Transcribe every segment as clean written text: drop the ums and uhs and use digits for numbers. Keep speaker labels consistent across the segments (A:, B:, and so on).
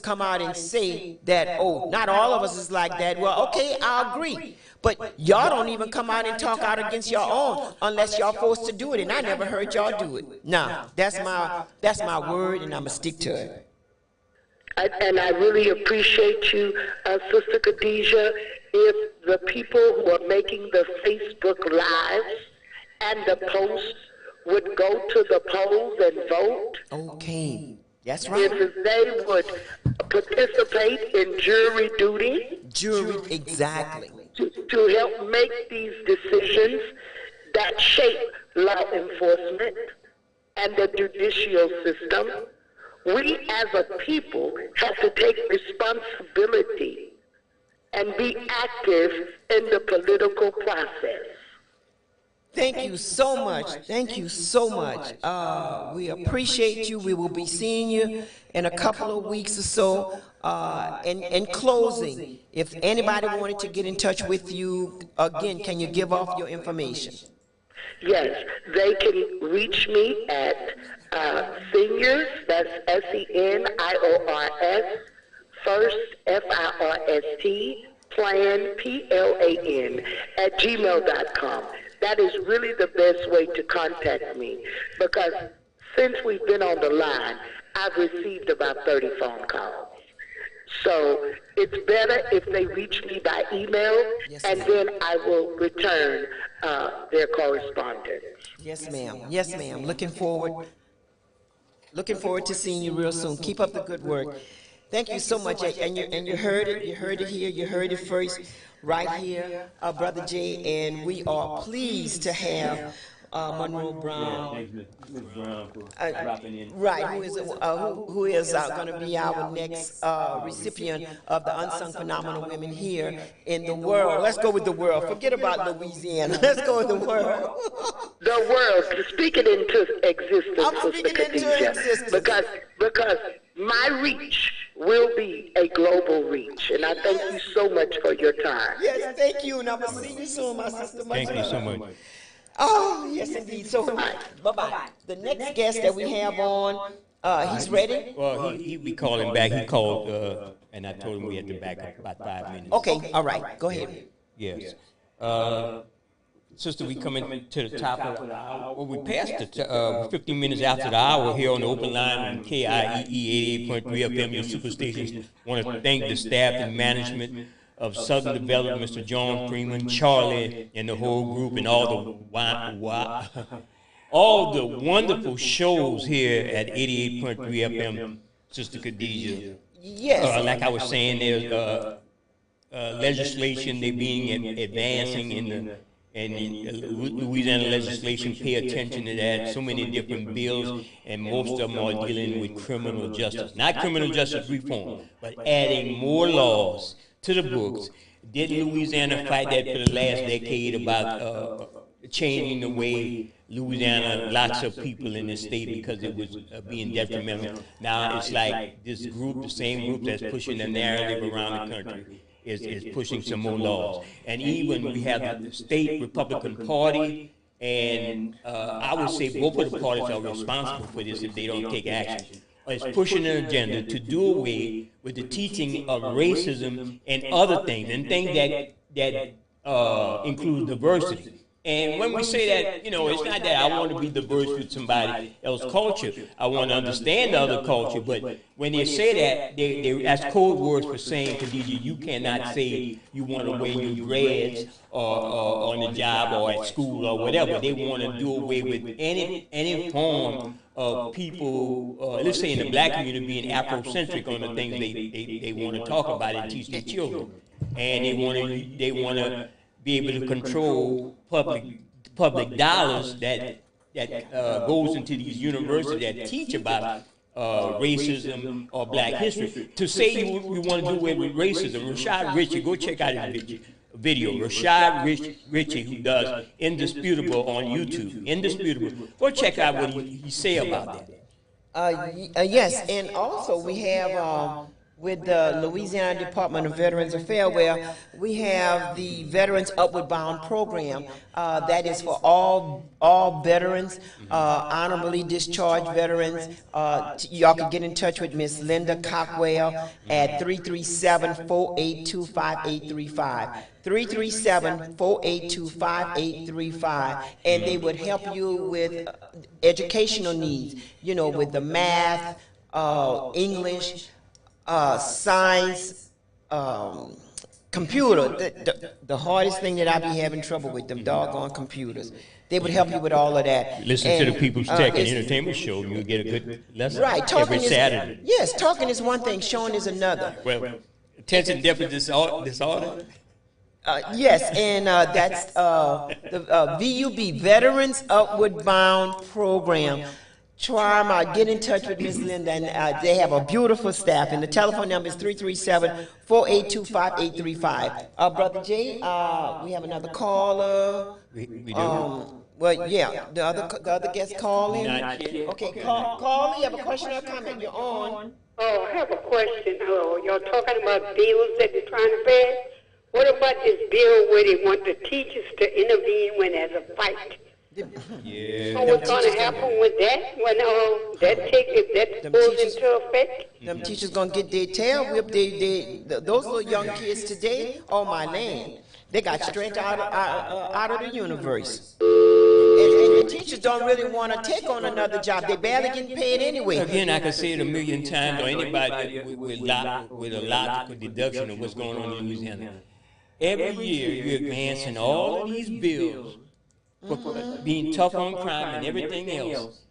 A: come out and say that, oh, not all of us is like that. Well, okay, I agree. But y'all don't even come out and talk out against your own unless y'all forced to do it, and I never heard y'all do it. Now, that's my word, and I'm going to stick to it.
B: And I really appreciate you, Sister Khadijah. If the people who are making the Facebook Lives and the posts would go to the polls and vote.
A: Okay, that's right.
B: If they would participate in jury duty.
A: Jury, exactly.
B: To help make these decisions that shape law enforcement and the judicial system. We as a people have to take responsibility and be active in the political process.
A: Thank you so much. Thank you so much. We appreciate you. We will be seeing you in a couple of weeks or so. In closing, if anybody wanted to get in touch with you, again, can you give off your information?
B: Yes, they can reach me at Seniors, that's SENIORS, First, FIRST, Plan, PLAN, at gmail.com. That is really the best way to contact me, because since we've been on the line, I've received about 30 phone calls. So it's better if they reach me by email, and then I will return their correspondence.
A: Yes, ma'am. Yes, ma'am. Looking forward to seeing you real soon. Keep up the good work. Thank you so much. And you heard it. You heard it here. You heard it first right here, Brother Jay. And we are pleased to have Monroe Brown,
C: Ms. Brown for dropping in.
A: right, who is going to be our next recipient of the Unsung Phenomenal Women here in the world. Let's go with the world. Forget about Louisiana. Let's go with the world.
B: The world, speak it into existence,
A: I'm speaking into existence.
B: Because my reach will be a global reach. And I thank you so much for your time.
A: Yes, thank you. And I'm going to see you soon, my sister.
C: Thank you so much.
A: Oh, yes, indeed. So, bye-bye. The next guest that we have on, he's ready?
C: Well, he'll be calling back. He called, and I told him we had to back up about 5 minutes.
A: Okay, all right. Go ahead.
C: Yes. Sister, we coming to the top of the hour. Well, we passed the 15 minutes after the hour here on the open line on KIEE 88.3 FM, your superstation. Want to thank the staff and management of Southern Development, Mr. John Freeman, Charlie, and the whole group, and all the wonderful shows here at 88.3 FM, Sister Khadijah.
A: Yes.
C: Like I was saying, there's legislation they being advancing in the Louisiana legislation. Pay attention to that. So many different bills, and most of them are dealing with criminal justice, not criminal justice reform, but adding more laws to the books. Didn't Louisiana fight that for the last decade about changing the way Louisiana locks up people in the state because it was being detrimental? Now it's like this group, the same group that's pushing the narrative around the country, is pushing some more laws. And even we have the state Republican Party, and I would say both of the parties are responsible for this if they don't take action. Is pushing an agenda to do away with the teaching of racism and other things, and things that include diversity. And when we say that, it's not that I want to be diverse with somebody else's culture. I want to understand the other culture. But when they say that, that's code words for saying, Khadijah, you cannot say you want to wear your dreads or on the job or at school or whatever. They want to do away with any form of people, let's say in the black community, being Afrocentric on the things they want to talk about and teach their children. And they want to be able to control public dollars that goes into these universities that teach about racism or black history. To say you want to do away with racism, Rashad Richey, go check out his video. Rashad Richey, who does Indisputable on YouTube. Indisputable. Go check out what he say about that.
A: Yes, and also we have with the Louisiana Department of Veterans Affairs, where we have the Veterans Upward Bound program that is for all veterans, honorably discharged veterans. Y'all can get in touch with Miss Linda Cockwell at 337-482-5835. 337-482-5835, and they would help you with educational needs, you know, with the math, English, science, computer. The hardest thing that I be having trouble with, them doggone computers. They would help you with all of that.
C: Listen to the People's Tech and Entertainment Show, and you'll get a good lesson every Saturday.
A: Yes, talking is one thing, showing is another.
C: Well, attention deficit disorder.
A: Yes, and that's the VUB, Veterans Upward Bound Program. Get in touch with Ms. Linda, and they have a beautiful staff, and the telephone number is 337-482-5835. Brother Jay, we have another caller.
C: We do.
A: Well, yeah, the other guest calling.
C: Not yet.
A: Okay, call. You have a question or comment? You're on.
D: Oh, I have a question. Oh, y'all talking about bills that they're trying to pass? What about this bill where they want the teachers to intervene when there's a fight?
C: Yeah.
D: So what's going to happen with that when if that goes into effect?
A: Them teachers gonna get their tail whipped. Those little young kids today, oh my land, they got stretched out of the universe. And the teachers don't really want to take on another job. They barely getting paid anyway.
C: Again, I can say it a million times, or anybody with a logical deduction of what's going on in Louisiana. Every year, you're advancing all of these bills for being tough on crime and everything else,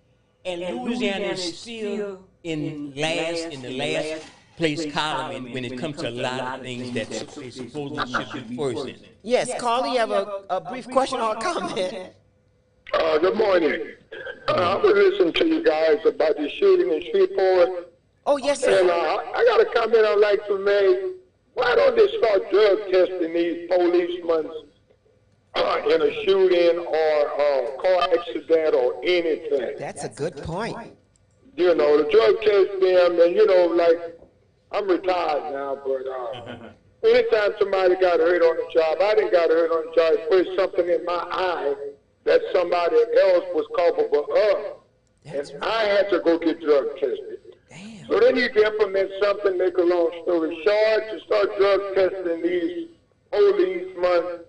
C: and Louisiana is still in the last place column when it comes to a lot of things that they supposedly should be first in.
A: Yes, Carly, you have a brief question or a comment?
E: Good morning. I was listening to you guys about the shooting in Shreveport.
A: Oh, yes, sir.
E: And I got a comment I'd like to make. Why don't they start drug testing these policemen in a shooting or car accident or anything?
A: That's a good point.
E: You know, the drug test them, and you know, like, I'm retired now, but anytime somebody got hurt on the job, I didn't got hurt on the job, put something in my eye that somebody else was culpable of. And I had to go get drug tested.
A: Damn.
E: So they need to implement something, make a long story short, to start drug testing these policemen,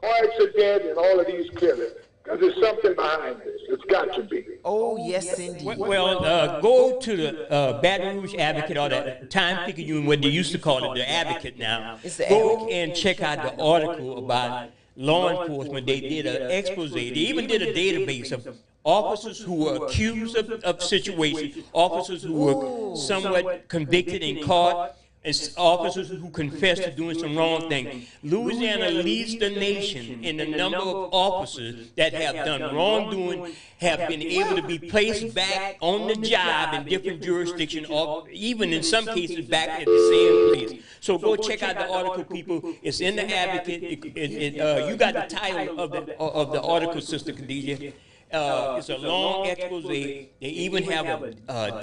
E: car accident, and all of these killings. Because there's something behind this. It's got to be.
A: Oh, yes, indeed.
C: Well, go to the Baton Rouge Advocate, or the Time-Picayune, what they used to call it, the Advocate now.
A: It's the
C: Go
A: Advocate.
C: and check out the article about law enforcement. They did an expose. They even did a database of officers who were accused of situations, officers who were somewhat convicted and caught, and officers who confessed to doing some wrong thing. Louisiana leads the nation in the number of officers that have done wrongdoing, have been able to be placed back on the job in different jurisdictions, or even in some cases back at the same place. So go check out the article, people. It's in the Advocate. You got the title of the article, Sister Khadijah. It's a long expose. They even have a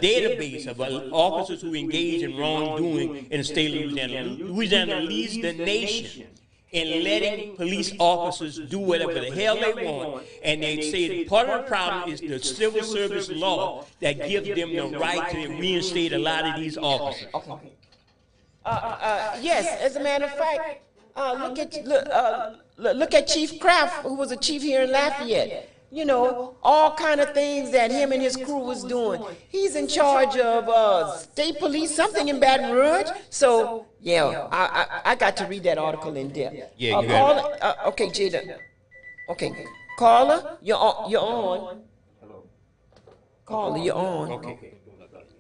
C: database of officers who engage in wrongdoing in the state of Louisiana. Louisiana leads the nation in letting police officers do whatever the hell they want, and they say that part of the problem is the civil service law that gives them the right to reinstate a lot of these officers.
A: Yes, as a matter of fact, look at Chief Kraft, who was a chief here in Lafayette. You know, all kind of things that him and his crew was doing. He's in charge of state police, something in Baton Rouge. So, yeah, I got to read that article in depth.
C: Yeah, you got
A: it. Okay, Jada. Okay, caller, you're on. Caller, you're on.
C: Okay.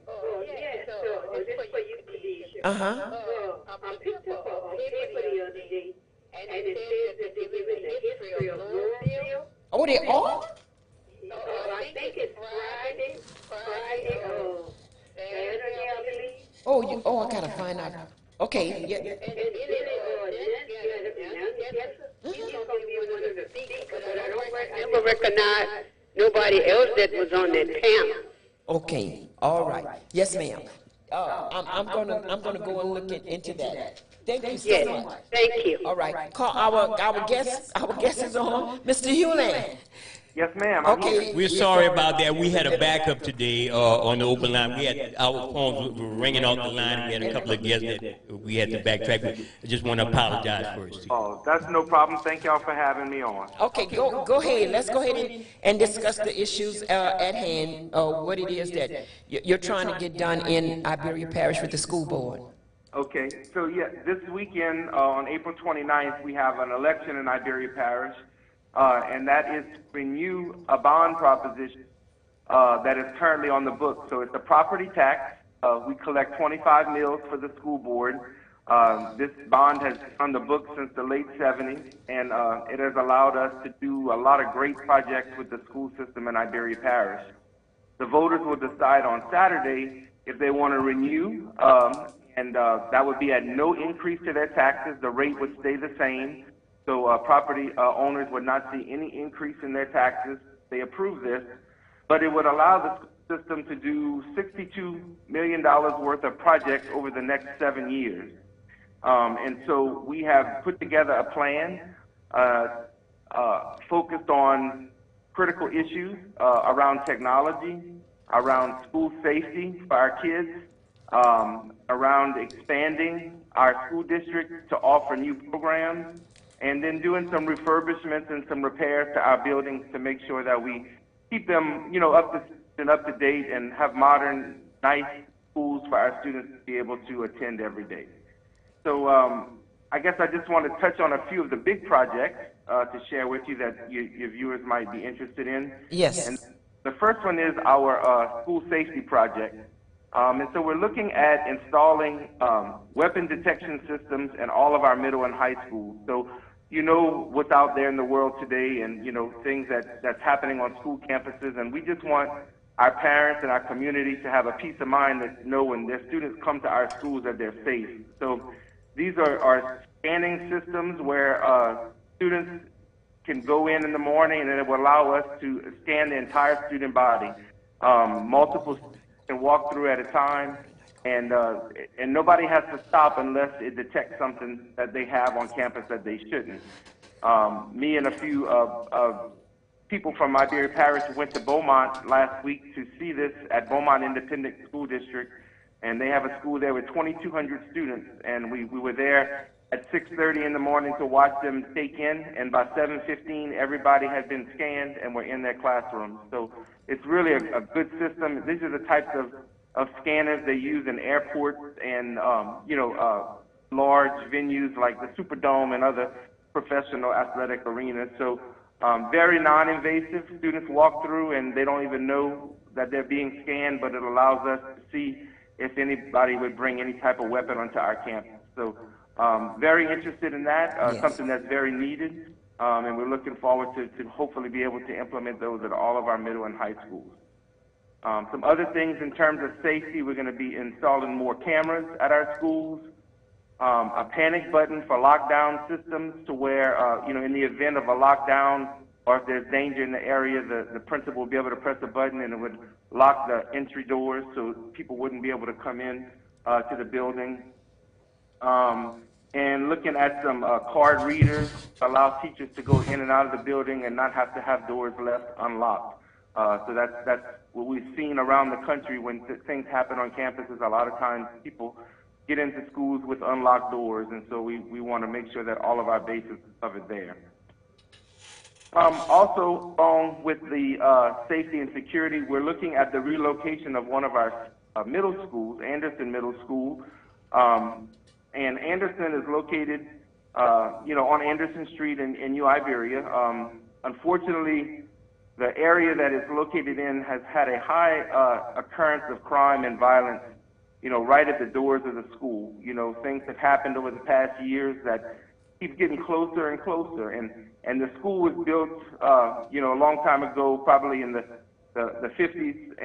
D: Oh, yes, so it's for you, Khadijah.
A: Uh-huh.
D: I picked up a paper the other day, and it says that they're giving the history of Louisville.
A: Oh, they are?
D: I think it's Friday, Saturday, I believe.
A: Oh, I gotta find out. Okay, yeah.
D: And he's going to be one of the speakers, but I never recognize nobody else that was on that panel.
A: Okay, all right. Yes, ma'am. I'm gonna go and look into that. Thank you so
D: Yes,
A: much.
D: thank you.
A: All right, call our guest is on, Mr. Hewland.
F: Yes, ma'am. I'm
A: Okay,
F: here.
C: We're sorry about that. We had a backup today on the open line. We had our phones were ringing off the line. We had a couple of guests that we had to backtrack. I just want to apologize first.
F: Oh, that's no problem. Thank y'all for having me on.
A: Okay, go ahead. Let's go ahead and discuss the issues at hand. What it is that you're trying to get done in Iberia Parish with the school board.
F: Okay, so yeah, this weekend on April 29th, we have an election in Iberia Parish, and that is to renew a bond proposition that is currently on the books. So it's a property tax. We collect 25 mills for the school board. This bond has been on the books since the late 70s, and it has allowed us to do a lot of great projects with the school system in Iberia Parish. The voters will decide on Saturday if they want to renew, and that would be at no increase to their taxes. The rate would stay the same, so property owners would not see any increase in their taxes. They approve this, but it would allow the school system to do $62 million worth of projects over the next 7 years. And so we have put together a plan focused on critical issues around technology, around school safety for our kids, around expanding our school district to offer new programs, and then doing some refurbishments and some repairs to our buildings to make sure that we keep them, up to date and have modern, nice schools for our students to be able to attend every day. So I guess I just want to touch on a few of the big projects to share with you that your viewers might be interested in.
A: Yes.
F: And the first one is our school safety project. And so we're looking at installing weapon detection systems in all of our middle and high schools. So what's out there in the world today, and things that's happening on school campuses, and we just want our parents and our community to have a peace of mind that know when their students come to our schools that they're safe. So these are scanning systems where students can go in the morning, and it will allow us to scan the entire student body. Multiple students can walk through at a time, and nobody has to stop unless it detects something that they have on campus that they shouldn't. Me and a few people from Iberia Parish went to Beaumont last week to see this at Beaumont Independent School District, and they have a school there with 2,200 students, and we were there at 6:30 in the morning to watch them take in, and by 7:15 everybody had been scanned and were in their classrooms. So it's really a good system. These are the types of scanners they use in airports and large venues like the Superdome and other professional athletic arenas. So very non-invasive. Students walk through and they don't even know that they're being scanned, but it allows us to see if anybody would bring any type of weapon onto our campus. So very interested in that,
A: Yes.
F: something that's very needed, and we're looking forward to hopefully be able to implement those at all of our middle and high schools. Some other things in terms of safety, we're going to be installing more cameras at our schools, a panic button for lockdown systems to where, in the event of a lockdown or if there's danger in the area, the principal will be able to press a button and it would lock the entry doors so people wouldn't be able to come in to the building. And looking at some card readers to allow teachers to go in and out of the building and not have to have doors left unlocked. So that's what we've seen around the country when things happen on campuses. A lot of times people get into schools with unlocked doors, and so we want to make sure that all of our bases are covered there. Also, along with the safety and security, we're looking at the relocation of one of our middle schools, Anderson Middle School. And Anderson is located, on Anderson Street in New Iberia. Unfortunately, the area that it's located in has had a high occurrence of crime and violence, right at the doors of the school. Things have happened over the past years that keep getting closer and closer. And the school was built, a long time ago, probably in the 50s,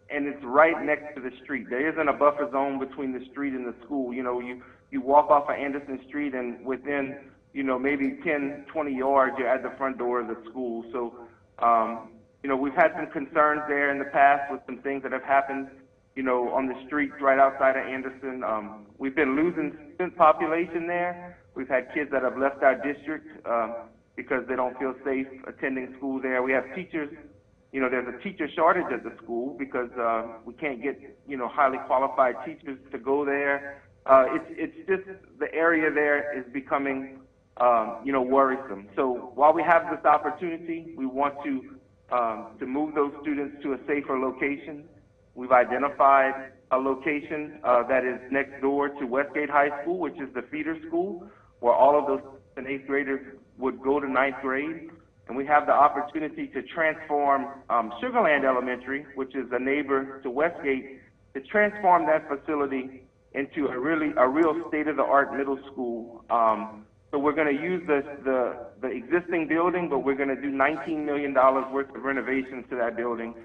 F: and it's right next to the street. There isn't a buffer zone between the street and the school. You walk off of Anderson Street, and within, maybe 10, 20 yards, you're at the front door of the school. So, we've had some concerns there in the past with some things that have happened, on the streets right outside of Anderson. We've been losing student population there. We've had kids that have left our district because they don't feel safe attending school there. We have teachers, there's a teacher shortage at the school because we can't get, highly qualified teachers to go there. It's just the area there is becoming, worrisome. So while we have this opportunity, we want to move those students to a safer location. We've identified a location that is next door to Westgate High School, which is the feeder school, where all of those 7th and 8th graders would go to 9th grade. And we have the opportunity to transform Sugarland Elementary, which is a neighbor to Westgate, to transform that facility into a real state-of-the-art middle school. So we're going to use the existing building, but we're going to do $19 million worth of renovations to that building.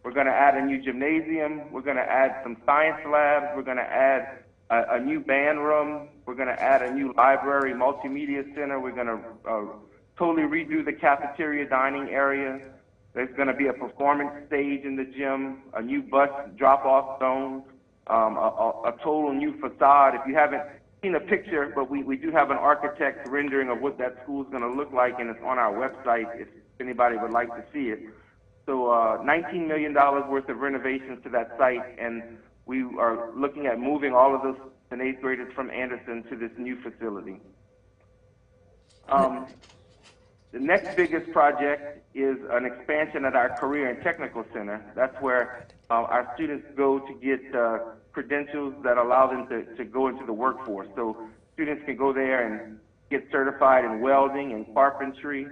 F: We're going to add a new gymnasium. We're going to add some science labs. We're going to add a new band room. We're going to add a new library, multimedia center. We're going to totally redo the cafeteria dining area. There's going to be a performance stage in the gym, a new bus drop-off zone, a total new facade. If you haven't seen a picture, but we do have an architect's rendering of what that school is going to look like, and it's on our website if anybody would like to see it. So $19 million worth of renovations to that site, and we are looking at moving all of those 7th and 8th graders from Anderson to this new facility. The next biggest project is an expansion at our Career and Technical Center. That's where our students go to get credentials that allow them to go into the workforce. So students can go there and get certified in welding and carpentry,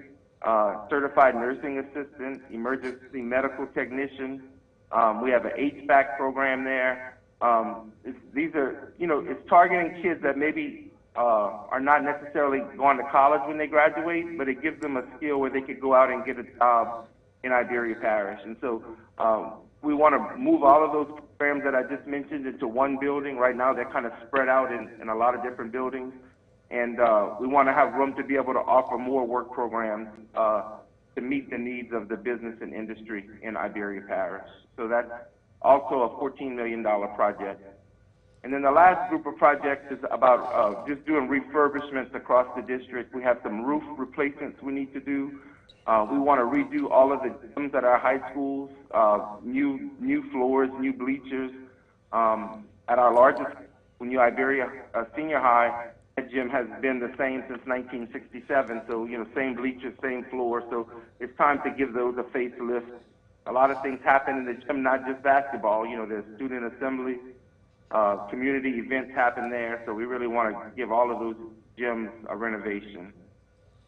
F: certified nursing assistant, emergency medical technician. We have an HVAC program there. These are, it's targeting kids that maybe are not necessarily going to college when they graduate, but it gives them a skill where they could go out and get a job in Iberia Parish. And so we want to move all of those programs that I just mentioned into one building. Right now they're kind of spread out in a lot of different buildings. And we want to have room to be able to offer more work programs to meet the needs of the business and industry in Iberia Parish. So that's also a $14 million project. And then the last group of projects is about just doing refurbishments across the district. We have some roof replacements we need to do. We want to redo all of the gyms at our high schools, new floors, new bleachers. At our largest, New Iberia Senior High, that gym has been the same since 1967. So, same bleachers, same floor. So it's time to give those a facelift. A lot of things happen in the gym, not just basketball. There's student assembly. Community events happen there, so we really want to give all of those gyms a renovation.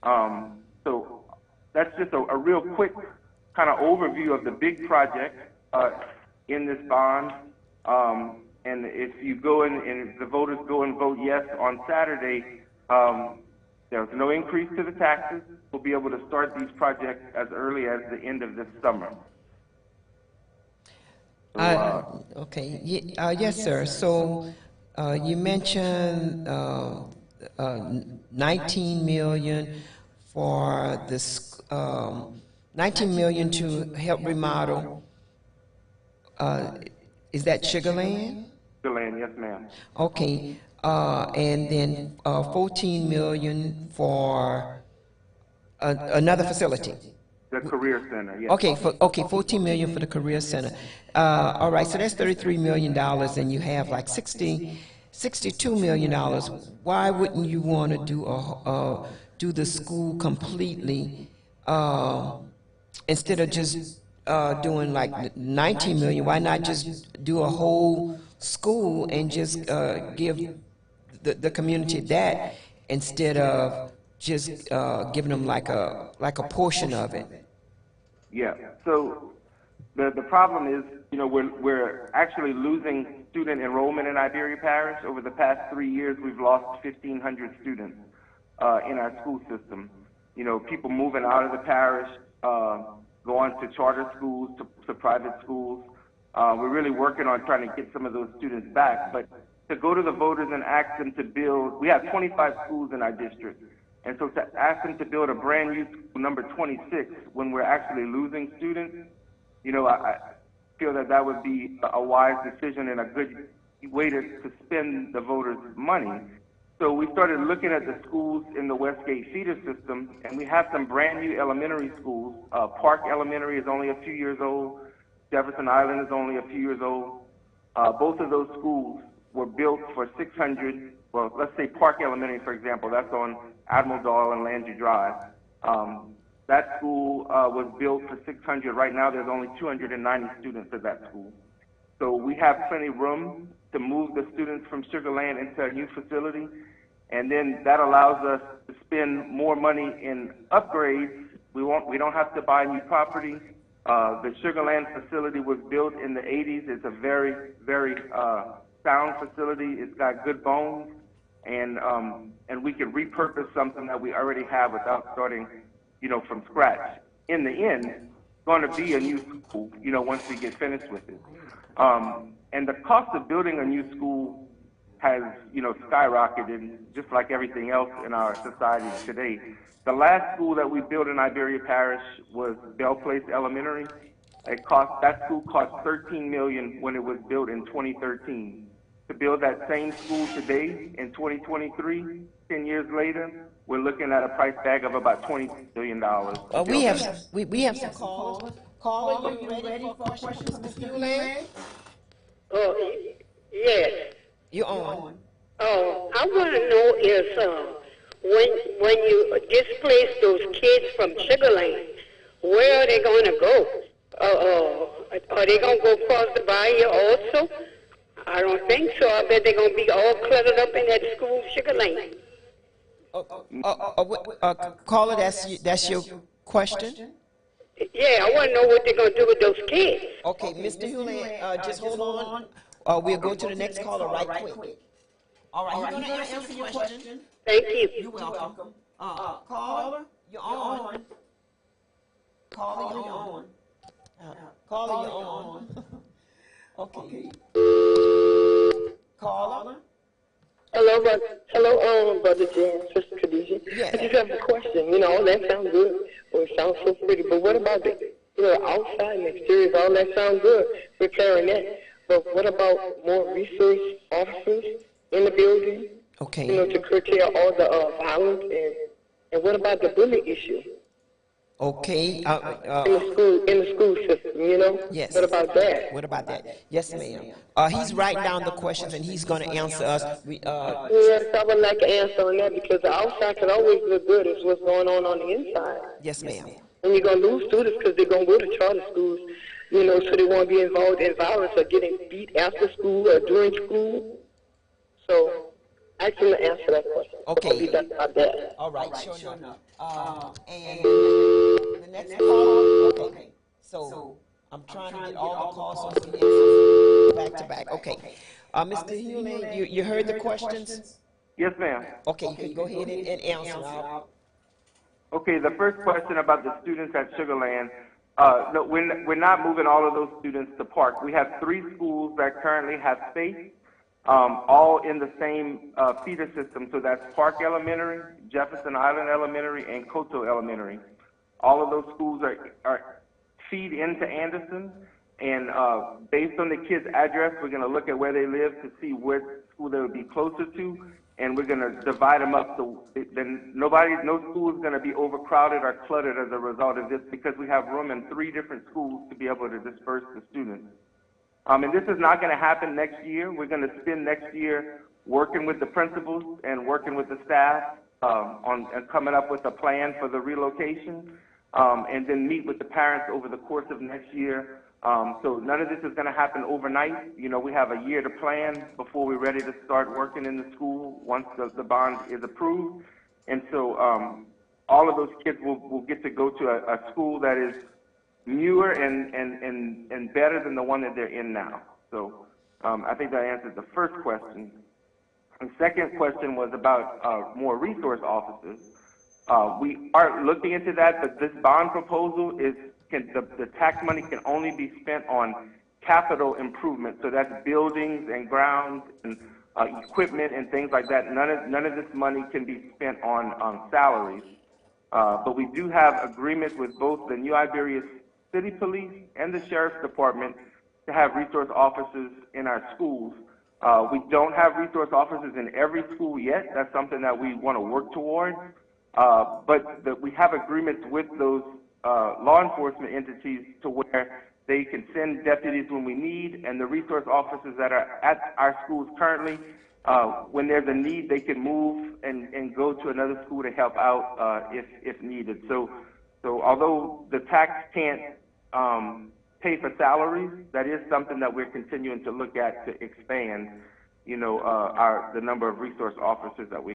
F: So that's just a real quick kind of overview of the big project in this bond. And if you go in, and if the voters go and vote yes on Saturday, there's no increase to the taxes. We'll be able to start these projects as early as the end of this summer.
A: Okay. Yes, sir. So you mentioned 19 million for this, 19 million to help remodel. Is that Sugarland?
F: Sugarland, yes, ma'am.
A: Okay. And then 14 million for another facility.
F: The Career Center, yes.
A: Okay, 14 million for the Career Center. All right, so that's $33 million, and you have like $62 million. Why wouldn't you want to do the school completely instead of just doing like 19 million? Why not just do a whole school and just give the community that instead of just giving them like a portion of it?
F: Yeah. So the problem is, we're actually losing student enrollment in Iberia Parish. Over the past 3 years, we've lost 1,500 students in our school system. People moving out of the parish, going to charter schools, to private schools. We're really working on trying to get some of those students back. But to go to the voters and ask them to build, we have 25 schools in our district. And so to ask them to build a brand new school, number 26, when we're actually losing students, feel that that would be a wise decision and a good way to spend the voters' money. So we started looking at the schools in the Westgate feeder system, and we have some brand new elementary schools. Park Elementary is only a few years old. Jefferson Island is only a few years old. Both of those schools were built for 600, well, let's say Park Elementary, for example, that's on Admiral Doyle and Landry Drive. That school was built for 600. Right now, there's only 290 students at that school. So we have plenty of room to move the students from Sugar Land into a new facility, and then that allows us to spend more money in upgrades. We don't have to buy new property. The Sugar Land facility was built in the 80s. It's a very, very sound facility. It's got good bones, and we can repurpose something that we already have without starting, from scratch. In the end, it's going to be a new school, once we get finished with it. And the cost of building a new school has, skyrocketed, just like everything else in our society today. The last school that we built in Iberia Parish was Bell Place Elementary. That school cost $13 million when it was built in 2013. To build that same school today in 2023, 10 years later, we're looking at a price tag of about $20 million.
A: We have some callers. Caller, you ready for questions, Mr. Hewland?
D: Oh, yes.
A: You're on.
D: Oh, I want to know is when you displace those kids from Sugar Land, where are they going to go? Are they going to go across the bayou also? I don't think so. I bet they're going to be all cluttered up in that school, Sugar Land.
A: Caller, that's your question?
D: Yeah, I want to know what they're going to do with those kids.
A: Okay, Mr. Hewland, just hold on. We'll go to the next caller right quick. All right, he's going to answer your question.
D: Thank you.
A: You're welcome. Caller, you're on. Caller, you're on. Caller, you're on. Okay. Caller.
G: Hello, Brother Jan, Sister Khadijah.
A: Yes.
G: I just have a question. All that sounds good. It sounds so pretty. But what about the, outside and exteriors? All that sounds good. We're carrying that. But what about more resource officers in the building?
A: Okay.
G: To curtail all the violence and what about the bullying issue?
A: Okay.
G: In the school system,
A: Yes.
G: What about that?
A: What about that? Yes, ma'am. He's writing down the questions and he's going to answer us.
G: Yes, I would like an answer on that because the outside can always look good as what's going on the inside.
A: Yes, ma'am.
G: And you're going to lose students because they're going to go to charter schools, so they won't be involved in violence or getting beat after school or during school. So I can answer that question.
A: Okay.
G: About that.
A: All right, sure enough. And the next caller. Okay. So I'm trying to get all the calls on the back to back. Okay. Mr. Hewland, you heard the questions?
F: Yes, ma'am.
A: Okay, you can go ahead and answer now.
F: Okay, the first question about the students at Sugar Land. No, we're not moving all of those students to Park. We have 3 schools that currently have space, all in the same feeder system. So that's Park Elementary, Jefferson Island Elementary, and Coteau Elementary. All of those schools are feed into Anderson, and based on the kids' address, we're going to look at where they live to see what school they would be closer to, and we're going to divide them up so then no school is going to be overcrowded or cluttered as a result of this because we have room in 3 different schools to be able to disperse the students. And this is not going to happen next year. We're going to spend next year working with the principals and working with the staff on coming up with a plan for the relocation, and then meet with the parents over the course of next year. So none of this is going to happen overnight. We have a year to plan before we're ready to start working in the school once the bond is approved. And so all of those kids will get to go to a school that is newer and better than the one that they're in now. So I think that answers the first question. The second question was about more resource officers. We are looking into that, but this bond proposal is the tax money can only be spent on capital improvement. So that's buildings and grounds and equipment and things like that. None of this money can be spent on salaries. But we do have agreements with both the New Iberia City Police and the Sheriff's Department to have resource officers in our schools. We don't have resource officers in every school yet. That's something that we want to work toward. But we have agreements with those law enforcement entities to where they can send deputies when we need, and the resource officers that are at our schools currently, when there's a need, they can move and go to another school to help out if needed. So although the tax can't pay for salaries, that is something that we're continuing to look at to expand, the number of resource officers that we